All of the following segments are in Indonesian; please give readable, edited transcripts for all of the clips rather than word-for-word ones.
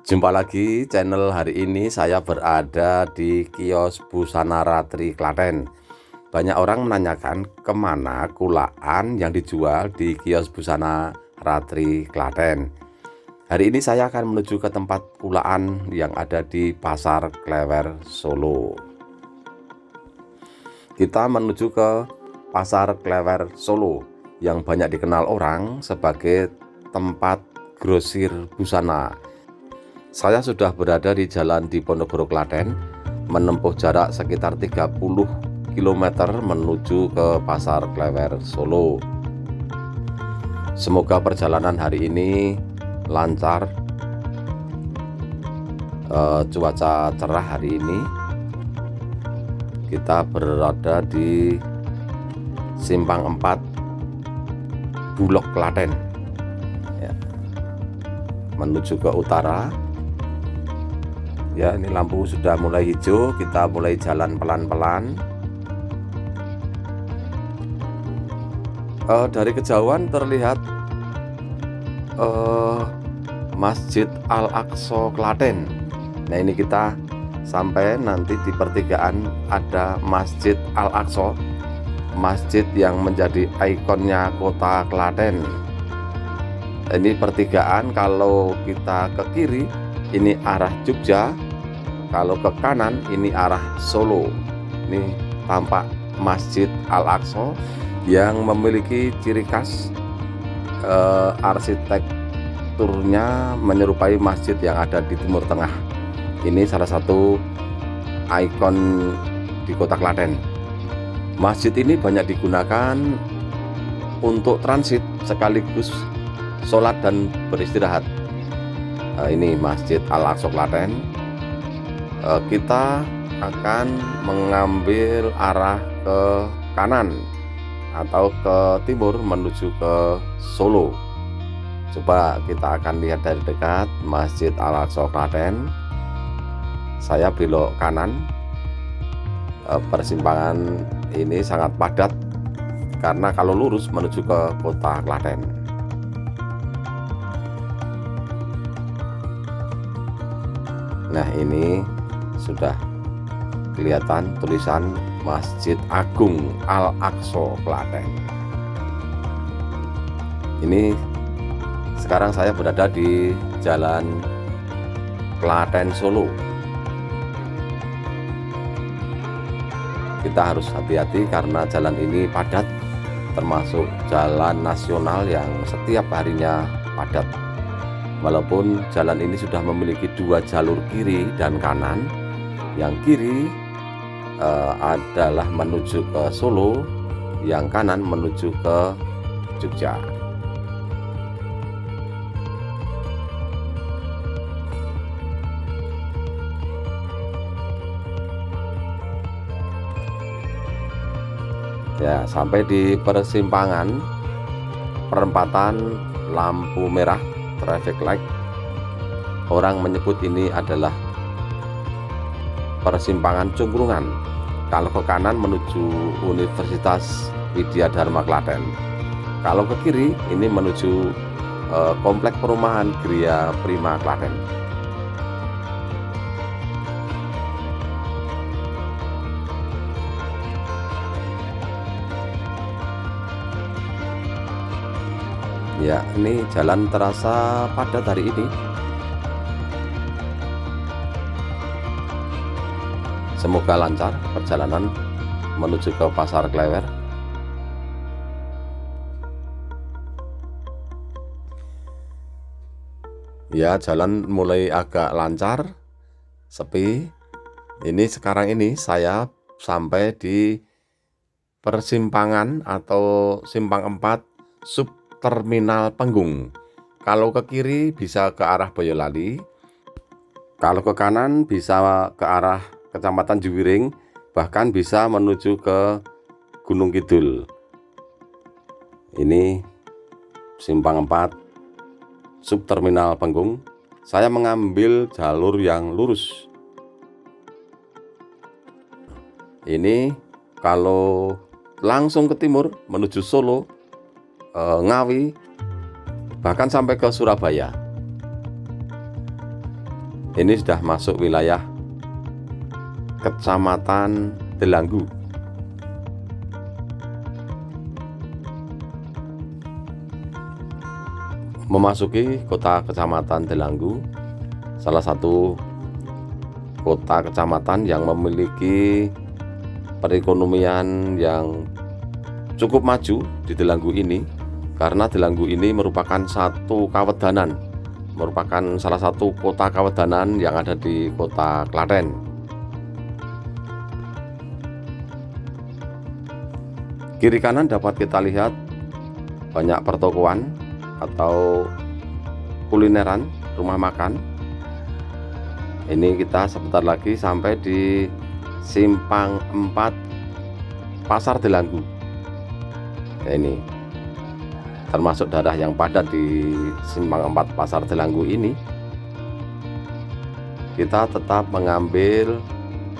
Jumpa lagi channel. Hari ini saya berada di kios Busana Ratri Klaten. Banyak orang menanyakan kemana kulaan yang dijual di kios Busana Ratri Klaten. Hari ini saya akan menuju ke tempat kulaan yang ada di Pasar Klewer, Solo. Kita menuju ke Pasar Klewer, Solo yang banyak dikenal orang sebagai tempat grosir busana. Saya sudah berada di Jalan Diponegoro, Klaten, menempuh jarak sekitar 30 km menuju ke Pasar Klewer, Solo. Semoga perjalanan hari ini lancar. Cuaca cerah hari ini. Kita berada di Simpang 4 Bulog, Klaten, ya, menuju ke utara. Ya, ini lampu sudah mulai hijau, kita mulai jalan pelan-pelan. Dari kejauhan terlihat Masjid Al-Aqsa Klaten. Nah, ini kita sampai nanti di pertigaan ada Masjid Al-Aqsa, masjid yang menjadi ikonnya kota Klaten. Ini pertigaan, kalau kita ke kiri ini arah Jogja, kalau ke kanan ini arah Solo. Ini tampak Masjid Al-Aqsa yang memiliki ciri khas arsitekturnya menyerupai masjid yang ada di Timur Tengah. Ini salah satu ikon di kota Klaten. Masjid ini banyak digunakan untuk transit sekaligus sholat dan beristirahat. Ini Masjid Al-Aqsa Klaten. Kita akan mengambil arah ke kanan atau ke timur menuju ke Solo. Coba kita akan lihat dari dekat Masjid Al-Aqsa Klaten. Saya belok kanan. Persimpangan ini sangat padat karena kalau lurus menuju ke kota Klaten. Nah, ini sudah kelihatan tulisan Masjid Agung Al-Aqsa Klaten. Ini sekarang saya berada di Jalan Klaten Solo. Kita harus hati-hati karena jalan ini padat, termasuk jalan nasional yang setiap harinya padat. Walaupun jalan ini sudah memiliki 2 jalur kiri dan kanan. Yang kiri adalah menuju ke Solo, yang kanan menuju ke Jogja. Ya, sampai di persimpangan perempatan lampu merah traffic light. Orang menyebut ini adalah persimpangan Cungkrungan. Kalau ke kanan menuju Universitas Widya Dharma Klaten. Kalau ke kiri ini menuju komplek perumahan Gria Prima Klaten. Ya, ini jalan terasa padat hari ini. Semoga lancar perjalanan menuju ke Pasar Klewer. Ya, jalan mulai agak lancar, sepi. Ini sekarang ini saya sampai di persimpangan atau Simpang 4 Subterminal Penggung. Kalau ke kiri bisa ke arah Boyolali, kalau ke kanan bisa ke arah Kecamatan Juwiring, bahkan bisa menuju ke Gunung Kidul. Ini Simpang 4 Subterminal Penggung. Saya mengambil jalur yang lurus. Ini kalau langsung ke timur menuju Solo, Ngawi, bahkan sampai ke Surabaya. Ini sudah masuk wilayah Kecamatan Delanggu. Memasuki kota Kecamatan Delanggu, salah satu kota kecamatan yang memiliki perekonomian yang cukup maju di Delanggu ini, karena Delanggu ini merupakan satu kawedanan, merupakan salah satu kota kawedanan yang ada di kota Klaten. Kiri kanan dapat kita lihat banyak pertokoan atau kulineran, rumah makan. Ini kita sebentar lagi sampai di Simpang 4 Pasar Delanggu. Ini termasuk daerah yang padat di Simpang 4 Pasar Delanggu ini. Kita tetap mengambil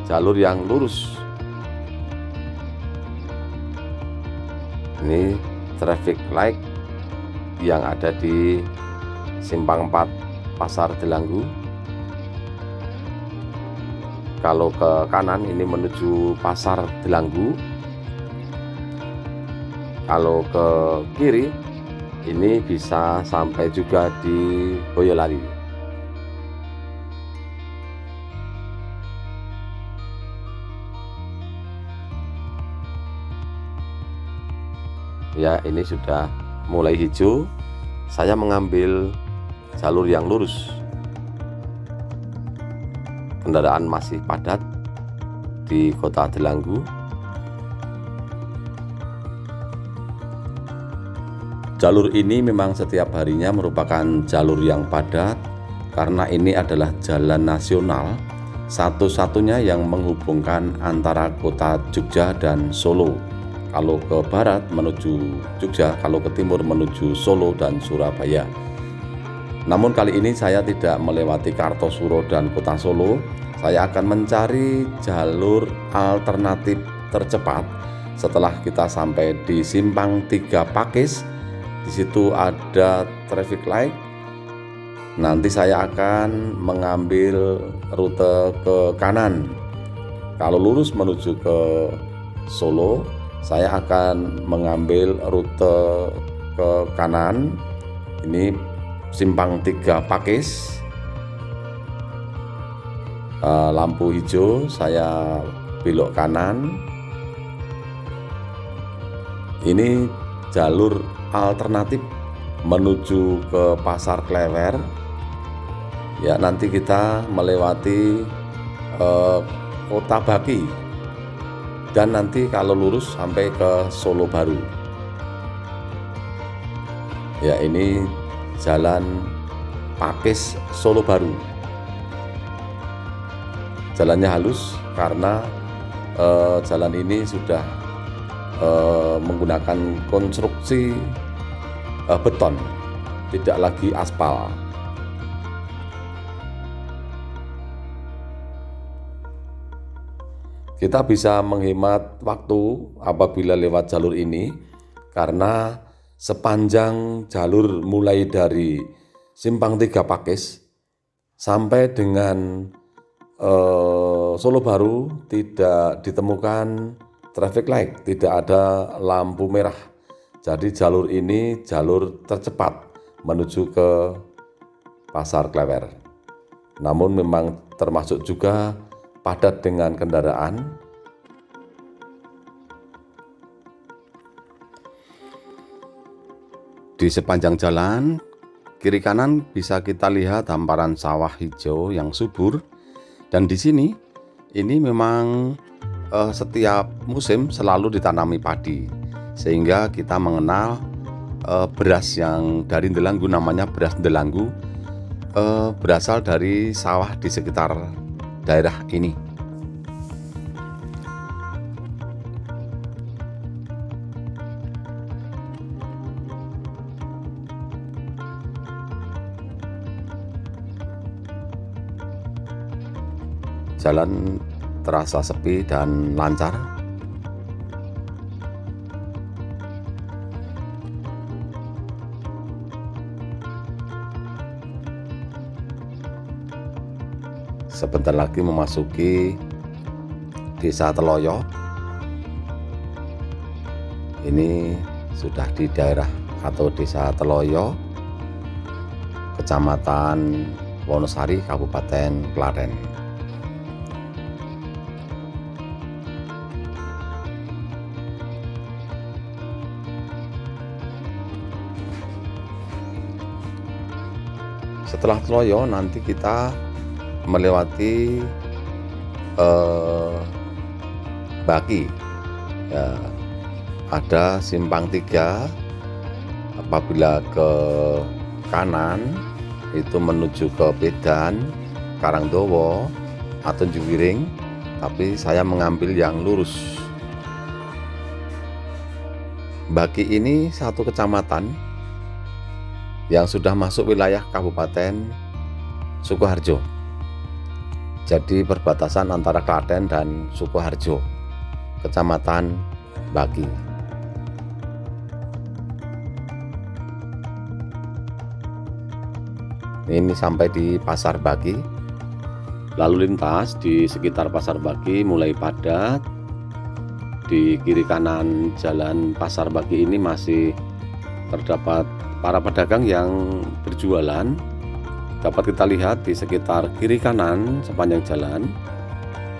jalur yang lurus. Ini traffic light yang ada di Simpang 4 Pasar Delanggu. Kalau ke kanan ini menuju Pasar Delanggu, kalau ke kiri ini bisa sampai juga di Boyolali. Ya, ini sudah mulai hijau. Saya mengambil jalur yang lurus. Kendaraan masih padat di kota Delanggu. Jalur ini memang setiap harinya merupakan jalur yang padat karena ini adalah jalan nasional satu-satunya yang menghubungkan antara kota Jogja dan Solo. Kalau ke barat menuju Jogja, kalau ke timur menuju Solo dan Surabaya. Namun kali ini saya tidak melewati Kartosuro dan kota Solo. Saya akan mencari jalur alternatif tercepat setelah kita sampai di Simpang 3 Pakis. Di situ ada traffic light. Nanti saya akan mengambil rute ke kanan. Kalau lurus menuju ke Solo, saya akan mengambil rute ke kanan. Ini Simpang 3 Pakis, lampu hijau, saya belok kanan. Ini jalur alternatif menuju ke Pasar Klewer. Ya, nanti kita melewati Kota Baki dan nanti kalau lurus sampai ke Solo Baru. Ya, ini Jalan Pakis Solo Baru. Jalannya halus karena jalan ini sudah menggunakan konstruksi beton, tidak lagi aspal. Kita bisa menghemat waktu apabila lewat jalur ini karena sepanjang jalur mulai dari Simpang 3 Pakis sampai dengan Solo Baru tidak ditemukan traffic light, tidak ada lampu merah. Jadi jalur ini jalur tercepat menuju ke Pasar Klewer. Namun memang termasuk juga padat dengan kendaraan. Di sepanjang jalan, kiri kanan bisa kita lihat hamparan sawah hijau yang subur. Dan di sini, ini memang setiap musim selalu ditanami padi. Sehingga kita mengenal beras yang dari Delanggu, namanya beras Delanggu, berasal dari sawah di sekitar daerah ini. Jalan terasa sepi dan lancar. sebentar lagi memasuki Desa Teloyo. Ini sudah di daerah atau Desa Teloyo, Kecamatan Wonosari, Kabupaten Klaten. Setelah Teloyo nanti kita melewati Baki ya, ada simpang 3. Apabila ke kanan itu menuju ke Pedan, Karangdowo atau Juwiring, tapi saya mengambil yang lurus. Baki ini satu kecamatan yang sudah masuk wilayah Kabupaten Sukoharjo. Jadi perbatasan antara Klaten dan Sukoharjo, Kecamatan Baki. Ini sampai di Pasar Baki. Lalu lintas di sekitar Pasar Baki mulai padat. Di kiri kanan jalan Pasar Baki ini masih terdapat para pedagang yang berjualan. Dapat kita lihat di sekitar kiri kanan sepanjang jalan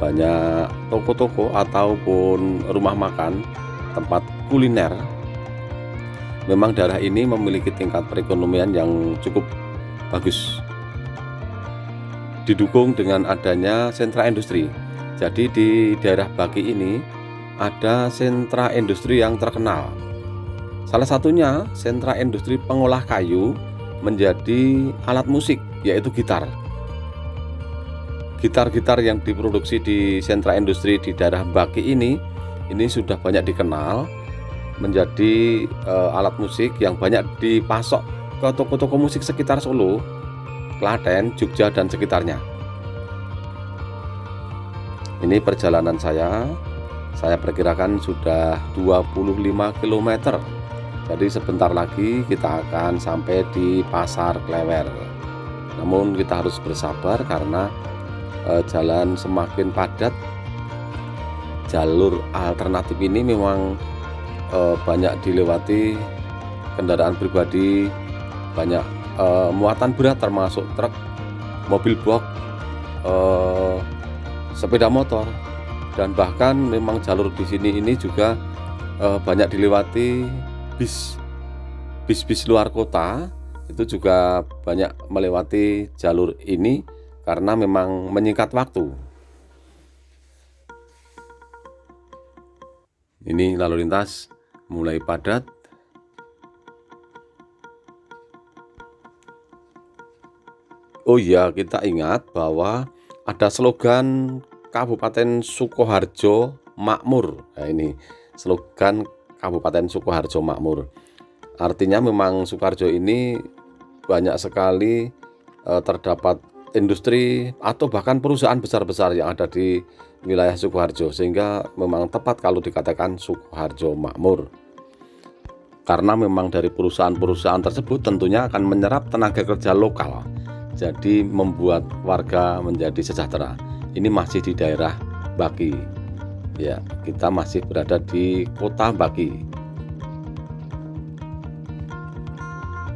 banyak toko-toko ataupun rumah makan, tempat kuliner. Memang daerah ini memiliki tingkat perekonomian yang cukup bagus, didukung dengan adanya sentra industri. Jadi di daerah Baki ini ada sentra industri yang terkenal. Salah satunya sentra industri pengolah kayu menjadi alat musik, yaitu gitar. Gitar-gitar yang diproduksi di sentra industri di daerah Baki ini sudah banyak dikenal menjadi alat musik yang banyak dipasok ke toko-toko musik sekitar Solo, Klaten, Jogja dan sekitarnya. Ini perjalanan saya perkirakan sudah 25 km. Jadi sebentar lagi kita akan sampai di Pasar Klewer. Namun kita harus bersabar karena jalan semakin padat. Jalur alternatif ini memang banyak dilewati kendaraan pribadi, banyak muatan berat termasuk truk, mobil box, sepeda motor, dan bahkan memang jalur di sini ini juga banyak dilewati bis luar kota. Itu juga banyak melewati jalur ini karena memang menyingkat waktu. Ini lalu lintas mulai padat. Oh iya, kita ingat bahwa ada slogan Kabupaten Sukoharjo Makmur. Nah, ini slogan Kabupaten Sukoharjo Makmur. Artinya memang Sukoharjo ini banyak sekali terdapat industri atau bahkan perusahaan besar-besar yang ada di wilayah Sukoharjo, sehingga memang tepat kalau dikatakan Sukoharjo Makmur. Karena memang dari perusahaan-perusahaan tersebut tentunya akan menyerap tenaga kerja lokal. Jadi membuat warga menjadi sejahtera. Ini masih di daerah Baki. Ya, kita masih berada di kota Baki.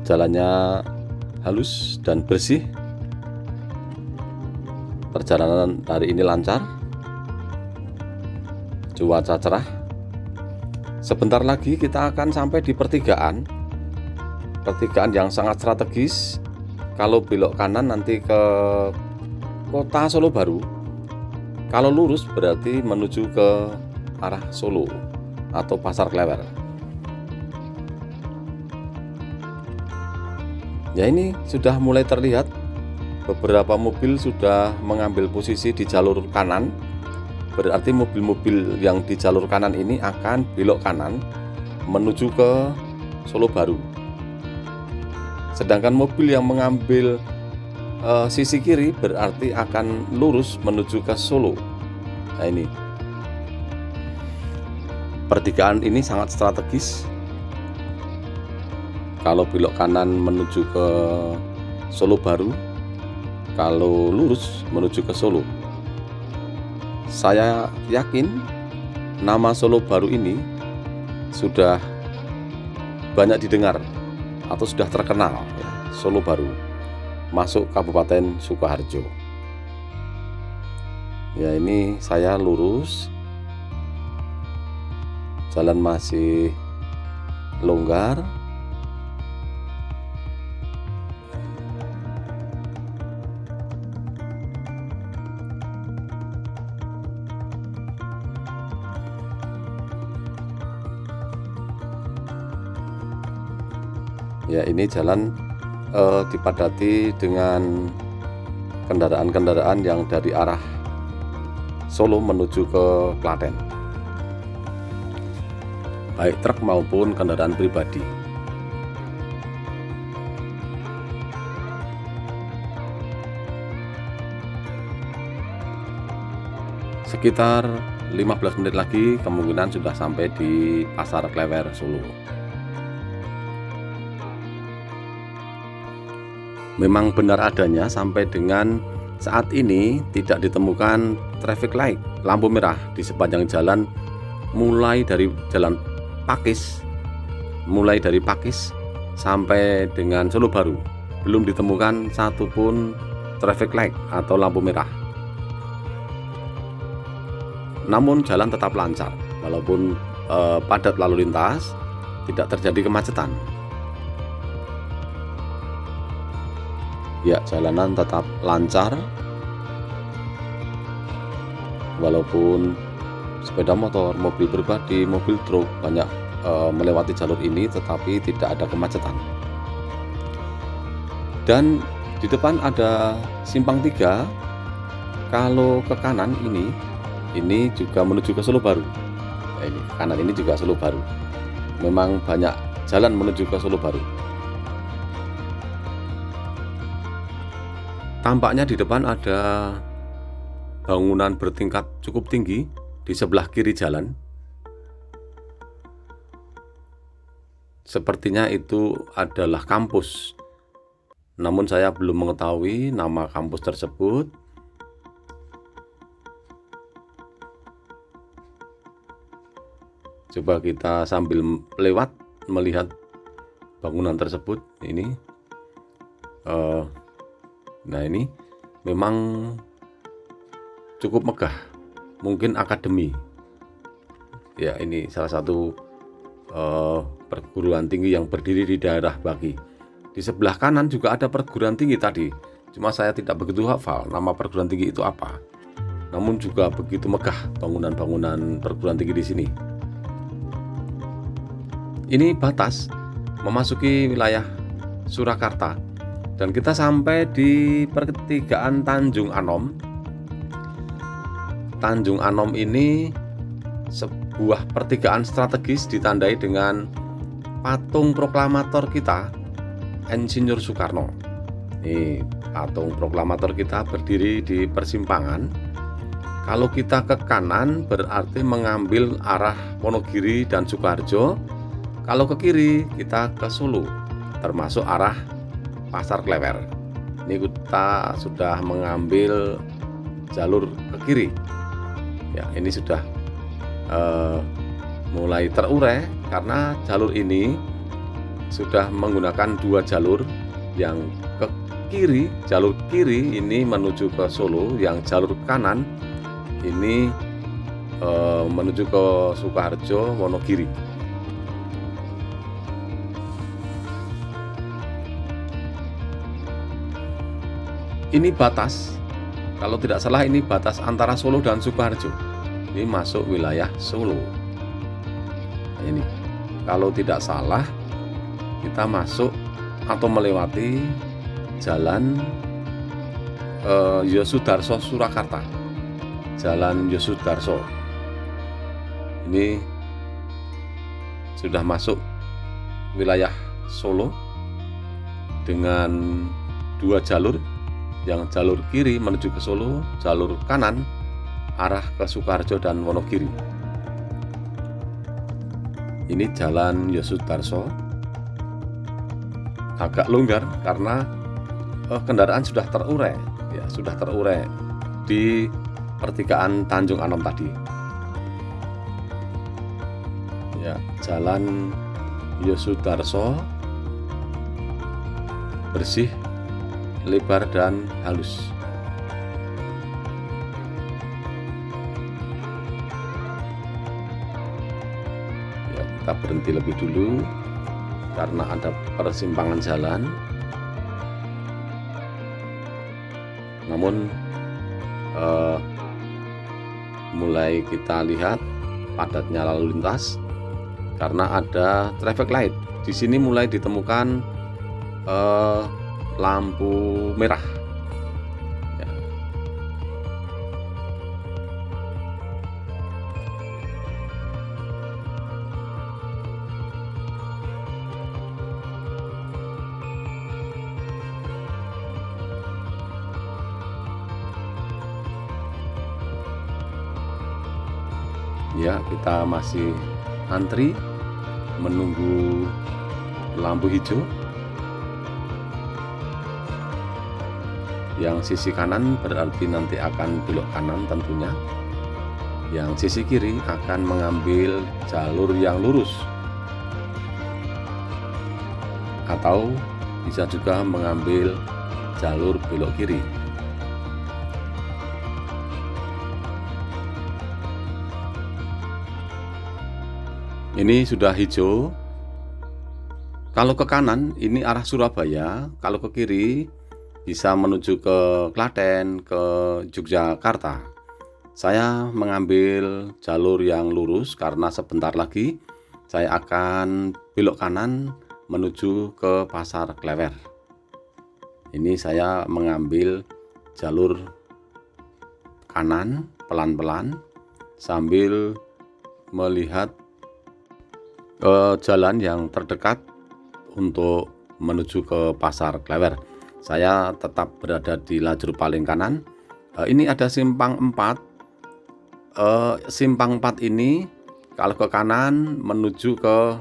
Jalannya halus dan bersih. Perjalanan hari ini lancar. Cuaca cerah. Sebentar lagi kita akan sampai di pertigaan yang sangat strategis. Kalau belok kanan nanti ke kota Solo Baru. Kalau lurus berarti menuju ke arah Solo atau Pasar Klewer. Ya, ini sudah mulai terlihat beberapa mobil sudah mengambil posisi di jalur kanan. Berarti mobil-mobil yang di jalur kanan ini akan belok kanan menuju ke Solo Baru. Sedangkan mobil yang mengambil sisi kiri berarti akan lurus menuju ke Solo. Nah, ini pertigaan ini sangat strategis. Kalau belok kanan menuju ke Solo Baru, kalau lurus menuju ke Solo. Saya yakin nama Solo Baru ini sudah banyak didengar atau sudah terkenal ya, Solo Baru masuk Kabupaten Sukoharjo. Ya, ini saya lurus, jalan masih longgar. Ya, ini jalan dipadati dengan kendaraan-kendaraan yang dari arah Solo menuju ke Klaten, baik truk maupun kendaraan pribadi. Sekitar 15 menit lagi kemungkinan sudah sampai di Pasar Klewer Solo. Memang benar adanya sampai dengan saat ini tidak ditemukan traffic light, lampu merah di sepanjang jalan mulai dari Jalan Pakis, sampai dengan Solo Baru. Belum ditemukan satupun traffic light atau lampu merah. Namun jalan tetap lancar, walaupun padat lalu lintas, tidak terjadi kemacetan. Ya, jalanan tetap lancar walaupun sepeda motor, mobil pribadi, mobil truk banyak melewati jalur ini, tetapi tidak ada kemacetan. Dan di depan ada simpang 3. Kalau ke kanan ini juga menuju ke Solo Baru. Nah, ini kanan ini juga Solo Baru. Memang banyak jalan menuju ke Solo Baru. Tampaknya di depan ada bangunan bertingkat cukup tinggi di sebelah kiri jalan. Sepertinya itu adalah kampus. Namun saya belum mengetahui nama kampus tersebut. Coba kita sambil lewat melihat bangunan tersebut. Nah, ini memang cukup megah, mungkin akademi. Ya, ini salah satu perguruan tinggi yang berdiri di daerah Baki. Di sebelah kanan juga ada perguruan tinggi tadi, cuma saya tidak begitu hafal nama perguruan tinggi itu apa. Namun juga begitu megah bangunan-bangunan perguruan tinggi di sini. Ini batas memasuki wilayah Surakarta. Dan kita sampai di pertigaan Tanjung Anom. Tanjung Anom ini sebuah pertigaan strategis ditandai dengan patung proklamator kita, Insinyur Soekarno. Ini patung proklamator kita berdiri di persimpangan. Kalau kita ke kanan berarti mengambil arah Wonogiri dan Sukoharjo. Kalau ke kiri kita ke Solo, termasuk arah Pasar Klewer. Ini kita sudah mengambil jalur ke kiri. Ya, ini sudah mulai terurai karena jalur ini sudah menggunakan 2 jalur. Yang ke kiri, jalur kiri ini menuju ke Solo, yang jalur kanan ini menuju ke Sukoharjo, Wonogiri. Ini batas, kalau tidak salah ini batas antara Solo dan Sukoharjo. Ini masuk wilayah Solo. Nah, ini kalau tidak salah kita masuk atau melewati jalan Yosudarso Surakarta. Jalan Yosudarso. Ini sudah masuk wilayah Solo dengan 2 jalur. Yang jalur kiri menuju ke Solo, jalur kanan arah ke Sukoharjo dan Wonogiri. Ini jalan Yosudarso, agak longgar karena kendaraan sudah terurai, ya sudah terurai di pertigaan Tanjung Anom tadi. Ya, Jalan Yosudarso bersih, lebar dan halus. Ya, kita berhenti lebih dulu karena ada persimpangan jalan. Namun mulai kita lihat padatnya lalu lintas karena ada traffic light. Di sini mulai ditemukan lampu merah. Ya. Ya, kita masih antri menunggu lampu hijau. Yang sisi kanan berarti nanti akan belok kanan tentunya. Yang sisi kiri akan mengambil jalur yang lurus, atau bisa juga mengambil jalur belok kiri. Ini sudah hijau. Kalau ke kanan ini arah Surabaya, kalau ke kiri bisa menuju ke Klaten, ke Yogyakarta. Saya mengambil jalur yang lurus karena sebentar lagi saya akan belok kanan menuju ke Pasar Klewer. Ini saya mengambil jalur kanan pelan-pelan sambil melihat jalan yang terdekat untuk menuju ke Pasar Klewer. Saya tetap berada di lajur paling kanan. Ini ada simpang 4. Simpang 4 ini kalau ke kanan menuju ke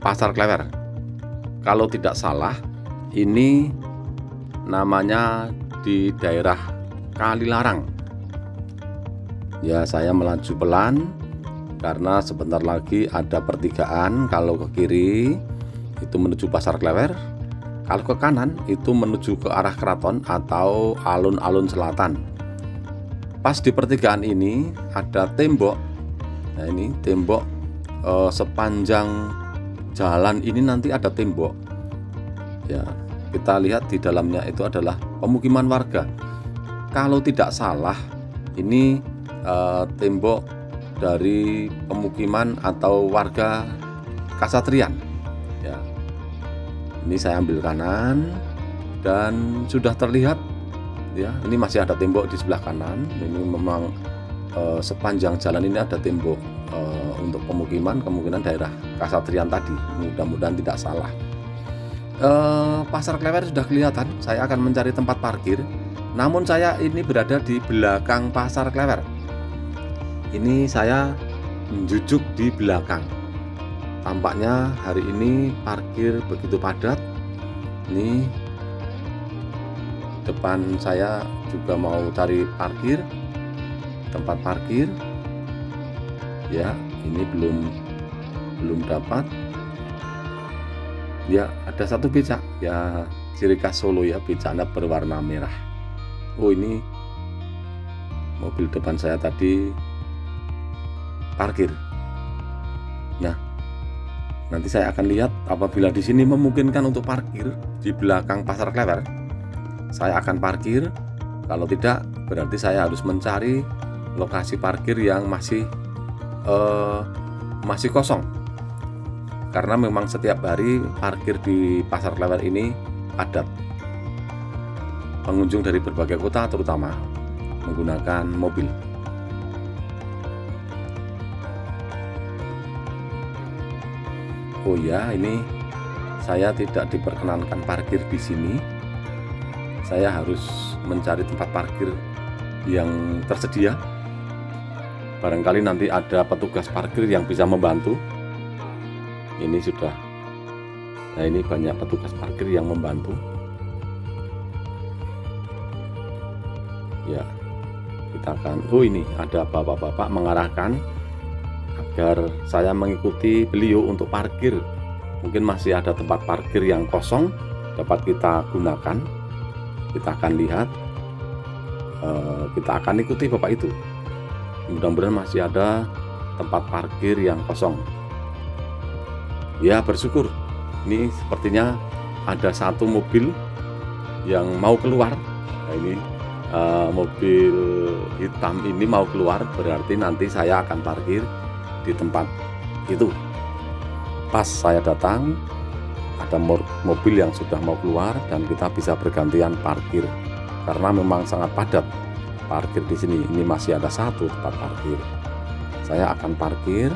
Pasar Klewer. Kalau tidak salah, ini namanya di daerah Kalilarang. Ya, saya melaju pelan karena sebentar lagi ada pertigaan. Kalau ke kiri itu menuju Pasar Klewer, kalau ke kanan itu menuju ke arah keraton atau alun-alun selatan. Pas di pertigaan ini ada tembok. Nah, ini tembok sepanjang jalan ini nanti ada tembok. Ya, kita lihat di dalamnya itu adalah pemukiman warga. Kalau tidak salah, ini tembok dari pemukiman atau warga Kasatrian. Ya, ini saya ambil kanan dan sudah terlihat. Ya, ini masih ada tembok di sebelah kanan. Ini memang sepanjang jalan ini ada tembok untuk pemukiman, kemungkinan daerah Kasatrian tadi. Mudah-mudahan tidak salah. Pasar Klewer sudah kelihatan. Saya akan mencari tempat parkir. Namun saya ini berada di belakang Pasar Klewer. Ini saya menjujuk di belakang. Tampaknya hari ini parkir begitu padat. Ini depan saya juga mau cari parkir, tempat parkir. Ya, ini belum dapat. Ya, ada satu becak. Ya, ciri khas Solo ya, becaknya berwarna merah. Oh, ini mobil depan saya tadi parkir. Nah, nanti saya akan lihat apabila di sini memungkinkan untuk parkir di belakang Pasar Klewer, saya akan parkir. Kalau tidak, berarti saya harus mencari lokasi parkir yang masih kosong. Karena memang setiap hari parkir di Pasar Klewer ini padat. Pengunjung dari berbagai kota terutama menggunakan mobil. Oh ya, ini saya tidak diperkenankan parkir di sini. Saya harus mencari tempat parkir yang tersedia. Barangkali nanti ada petugas parkir yang bisa membantu. Ini sudah. Nah, ini banyak petugas parkir yang membantu. Ya, kita akan, ini ada bapak-bapak mengarahkan agar saya mengikuti beliau untuk parkir. Mungkin masih ada tempat parkir yang kosong dapat kita gunakan. Kita akan lihat, kita akan ikuti bapak itu. Mudah-mudahan masih ada tempat parkir yang kosong. Ya, bersyukur. Ini sepertinya ada satu mobil yang mau keluar. Nah, ini mobil hitam ini mau keluar, berarti nanti saya akan parkir di tempat itu. Pas saya datang, ada mobil yang sudah mau keluar dan kita bisa bergantian parkir karena memang sangat padat parkir di sini. Ini masih ada satu tempat parkir. Saya akan parkir.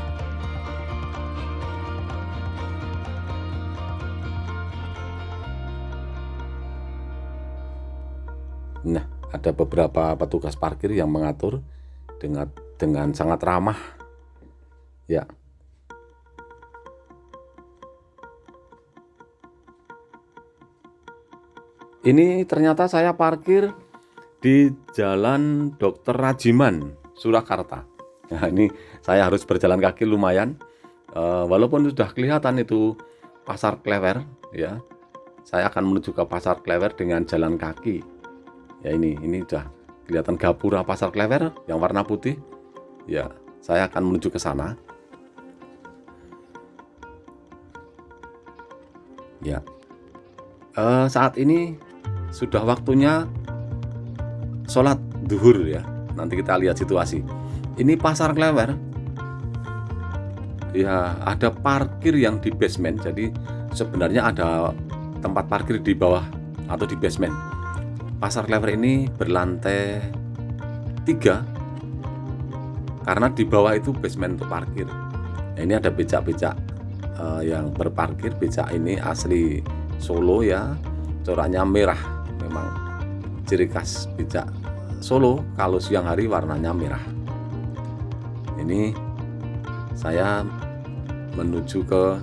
Nah, ada beberapa petugas parkir yang mengatur dengan sangat ramah. Ya. Ini ternyata saya parkir di Jalan Dr. Rajiman, Surakarta. Nah, ini saya harus berjalan kaki lumayan. Walaupun sudah kelihatan itu Pasar Klewer, ya. Saya akan menuju ke Pasar Klewer dengan jalan kaki. Ya, ini sudah kelihatan gapura Pasar Klewer yang warna putih. Ya, saya akan menuju ke sana. Ya. Saat ini sudah waktunya sholat duhur ya. Nanti kita lihat situasi. Ini Pasar Klewer. Ya, ada parkir yang di basement. Jadi sebenarnya ada tempat parkir di bawah atau di basement. Pasar Klewer ini berlantai 3 karena di bawah itu basement untuk parkir. Nah, ini ada becak-becak yang berparkir. Becak ini asli Solo ya, coraknya merah. Memang ciri khas becak Solo, kalau siang hari warnanya merah. Ini saya menuju ke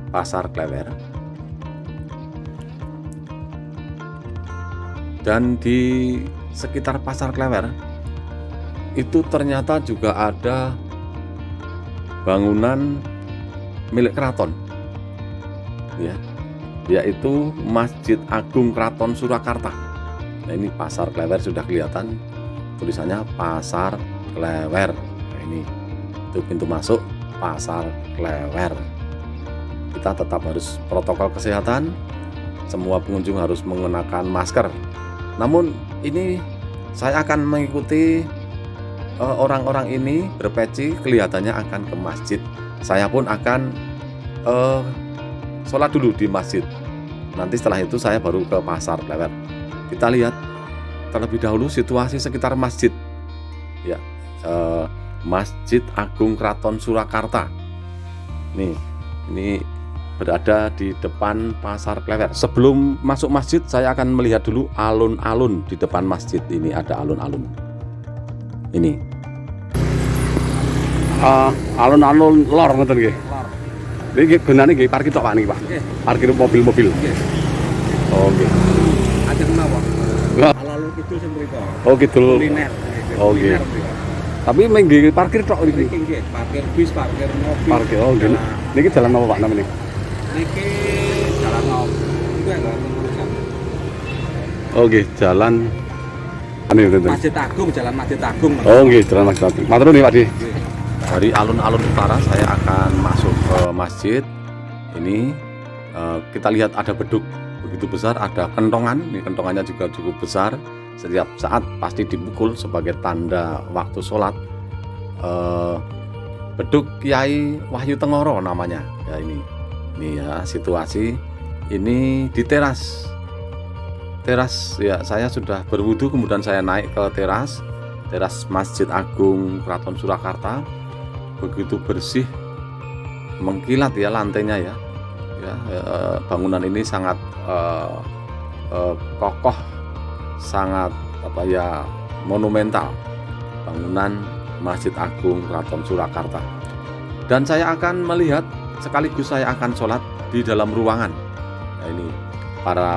Pasar Klewer. Dan di sekitar Pasar Klewer itu ternyata juga ada bangunan milik keraton, ya, yaitu Masjid Agung Keraton Surakarta. Nah, ini Pasar Klewer sudah kelihatan tulisannya Pasar Klewer. Nah, ini itu pintu masuk Pasar Klewer. Kita tetap harus protokol kesehatan. Semua pengunjung harus menggunakan masker. Namun ini saya akan mengikuti orang-orang ini berpeci, kelihatannya akan ke masjid. Saya pun akan sholat dulu di masjid. Nanti setelah itu saya baru ke Pasar Klewer. Kita lihat terlebih dahulu situasi sekitar masjid. Ya, Masjid Agung Keraton Surakarta. Nih, ini berada di depan Pasar Klewer. Sebelum masuk masjid, saya akan melihat dulu alun-alun di depan masjid. Ini ada alun-alun. Ini alun-alun lor ngoten nggih. Niki gunane nggih parkir tok Pak niki, Pak. Parkir mobil-mobil. Oh, nggih. Ajeng mawon. Alun-alun kidul sing mriko. Oh, kidul. Kuliner. Oh, nggih. Tapi nggih parkir tok niki. Nggih, parkir bis, parkir mobil. Parkir. Oh, nggih. Niki jalan apa Pak namanya? Niki jalan mau. Iku enggak tulisan. Oh, nggih, jalan Masjid Agung, Jalan Masjid Agung. Oh, nggih, jalan Masjid Agung. Matur nuwun, Pak Di. Dari alun-alun utara saya akan masuk ke masjid. Ini kita lihat ada beduk begitu besar, ada kentongan. Ini kentongannya juga cukup besar. Setiap saat pasti dipukul sebagai tanda waktu sholat. Beduk Kiai Wahyu Tengoro namanya. Ya, ini ya situasi. Ini di teras ya. Saya sudah berwudu, kemudian saya naik ke teras Masjid Agung Keraton Surakarta. Begitu bersih, mengkilat ya lantainya ya. Bangunan ini sangat kokoh, sangat monumental. Bangunan Masjid Agung Keraton Surakarta. Dan saya akan melihat, sekaligus saya akan sholat di dalam ruangan. Nah, ini para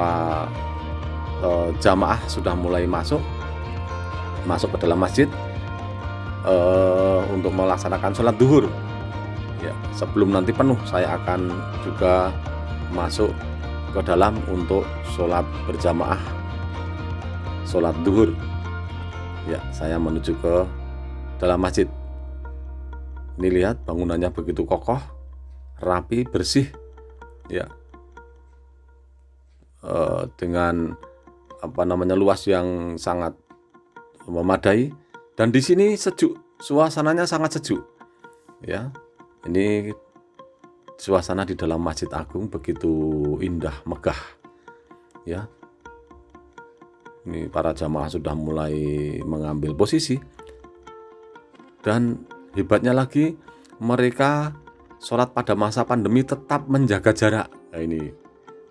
jamaah sudah mulai masuk. masuk ke dalam masjid untuk melaksanakan sholat duhur. Ya, sebelum nanti penuh saya akan juga masuk ke dalam untuk sholat berjamaah, sholat duhur. Ya, saya menuju ke dalam masjid. Ini lihat bangunannya begitu kokoh, rapi, bersih, ya, dengan luas yang sangat memadai. Dan di sini sejuk, suasananya sangat sejuk. Ya, ini suasana di dalam Masjid Agung begitu indah, megah. Ya, ini para jamaah sudah mulai mengambil posisi. Dan hebatnya lagi, mereka sholat pada masa pandemi tetap menjaga jarak. Nah, ini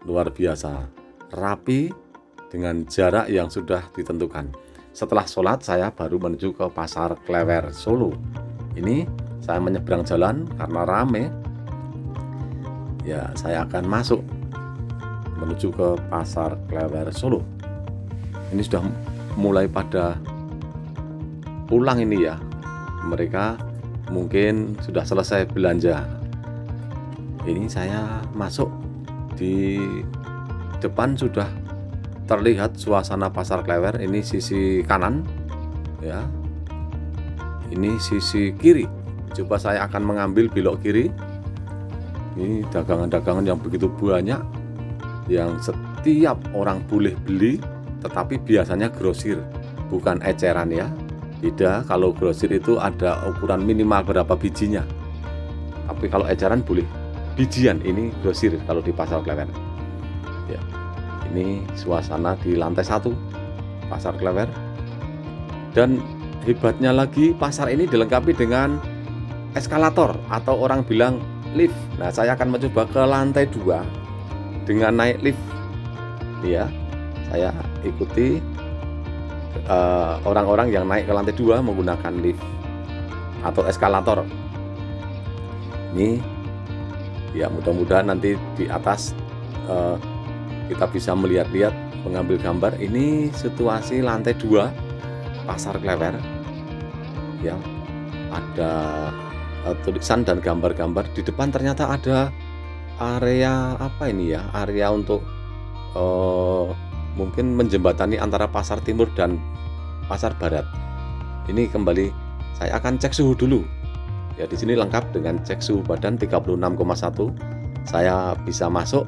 luar biasa, rapi dengan jarak yang sudah ditentukan. Setelah sholat saya baru menuju ke Pasar Klewer Solo. Ini saya menyeberang jalan karena rame. Ya, saya akan masuk menuju ke Pasar Klewer Solo. Ini sudah mulai pada pulang ini ya. Mereka mungkin sudah selesai belanja. Ini saya masuk, di depan sudah terlihat suasana Pasar Klewer. Ini sisi kanan ya. Ini sisi kiri. Coba saya akan mengambil belok kiri. Ini dagangan-dagangan yang begitu banyak, yang setiap orang boleh beli, tetapi biasanya grosir, bukan eceran ya. Beda, kalau grosir itu ada ukuran minimal berapa bijinya. Tapi kalau eceran boleh bijian, ini grosir kalau di Pasar Klewer. Ya, ini suasana di lantai 1 Pasar Klewer. Dan hebatnya lagi, pasar ini dilengkapi dengan eskalator atau orang bilang lift. Nah, saya akan mencoba ke lantai 2 dengan naik lift. Ya, saya ikuti orang-orang yang naik ke lantai 2 menggunakan lift atau eskalator. Ini ya, mudah-mudahan nanti di atas kita bisa melihat-lihat, mengambil gambar. Ini situasi lantai 2 Pasar Klewer. Ya, ada tulisan dan gambar-gambar. Di depan ternyata ada area apa ini ya, area untuk mungkin menjembatani antara Pasar Timur dan Pasar Barat. Ini kembali saya akan cek suhu dulu. Ya, di sini lengkap dengan cek suhu badan 36,1. Saya bisa masuk.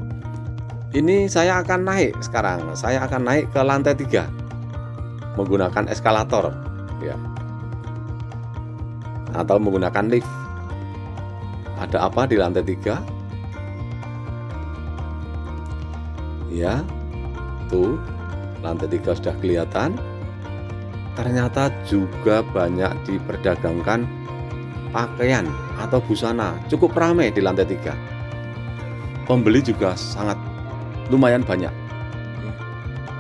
Ini saya akan naik sekarang. Saya akan naik ke lantai 3 menggunakan eskalator ya. Atau menggunakan lift. Ada apa di lantai 3? Ya, tuh lantai 3 sudah kelihatan. Ternyata juga banyak diperdagangkan pakaian atau busana. Cukup ramai di lantai 3. Pembeli juga sangat lumayan banyak.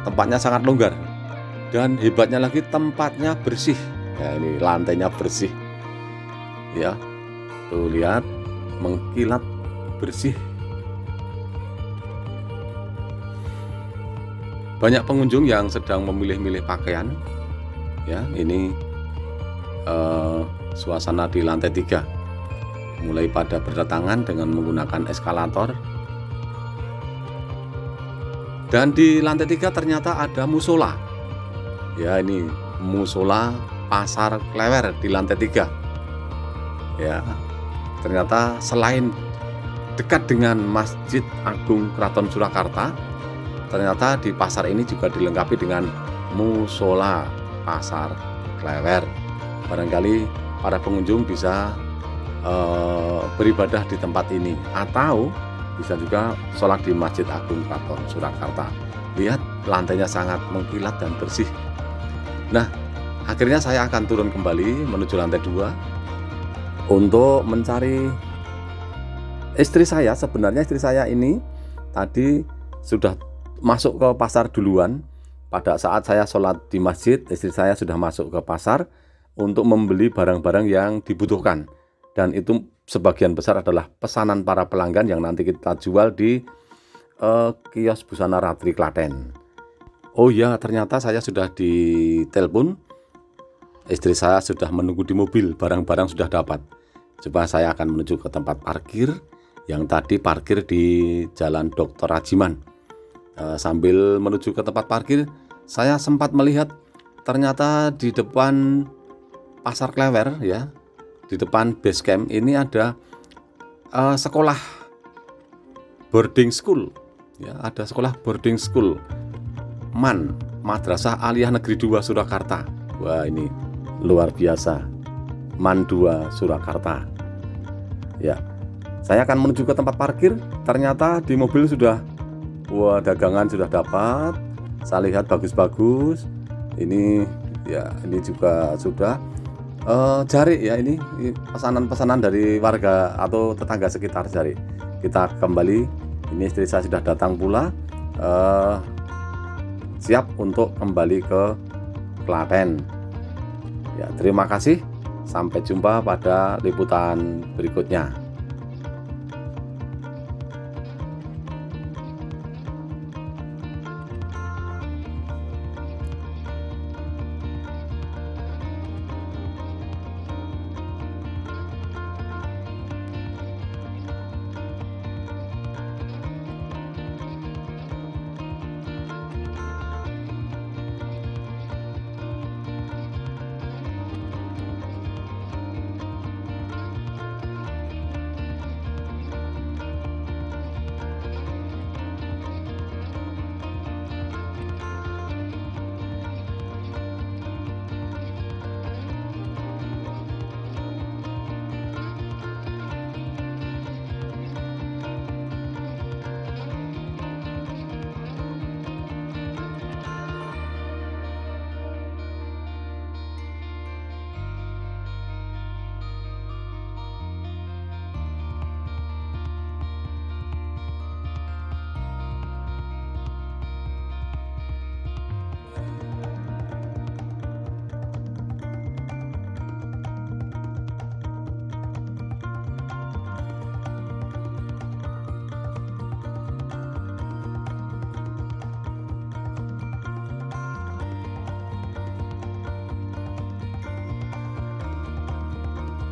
Tempatnya sangat longgar. Dan hebatnya lagi, tempatnya bersih. Ya, ini lantainya bersih. Ya, tuh lihat, mengkilat bersih. Banyak pengunjung yang sedang memilih-milih pakaian. Ya, ini suasana di lantai 3. Mulai pada berdatangan dengan menggunakan eskalator. Dan di lantai 3 ternyata ada musola. Ya, ini musola Pasar Klewer di lantai 3. Ya, ternyata selain dekat dengan Masjid Agung Keraton Surakarta, ternyata di pasar ini juga dilengkapi dengan musola Pasar Klewer. Barangkali para pengunjung bisa beribadah di tempat ini, atau bisa juga sholat di Masjid Agung Keraton Surakarta. Lihat, lantainya sangat mengkilat dan bersih. Nah, akhirnya saya akan turun kembali menuju lantai 2 untuk mencari istri saya. Sebenarnya istri saya ini tadi sudah masuk ke pasar duluan. Pada saat saya sholat di masjid, istri saya sudah masuk ke pasar untuk membeli barang-barang yang dibutuhkan. Dan itu sebagian besar adalah pesanan para pelanggan yang nanti kita jual di kios busana Ratri Klaten. Oh ya, ternyata saya sudah ditelepon Istri saya sudah menunggu di mobil, barang-barang sudah dapat. Coba saya akan menuju ke tempat parkir yang tadi parkir di Jalan Dr. Rajiman. Sambil menuju ke tempat parkir, saya sempat melihat ternyata di depan Pasar Klewer ya, di depan base camp ini ada sekolah boarding school ya, ada sekolah boarding school MAN, Madrasah Aliyah Negeri 2 Surakarta. Wah, ini luar biasa, MAN 2 Surakarta ya. Saya akan menuju ke tempat parkir, ternyata di mobil sudah, wah, dagangan sudah dapat. Saya lihat bagus-bagus. Ini ya, ini juga sudah Jari ya, ini pesanan-pesanan dari warga atau tetangga sekitar Jari. Kita kembali, ini istri saya sudah datang pula, siap untuk kembali ke Klaten. Ya, terima kasih. Sampai jumpa pada liputan berikutnya.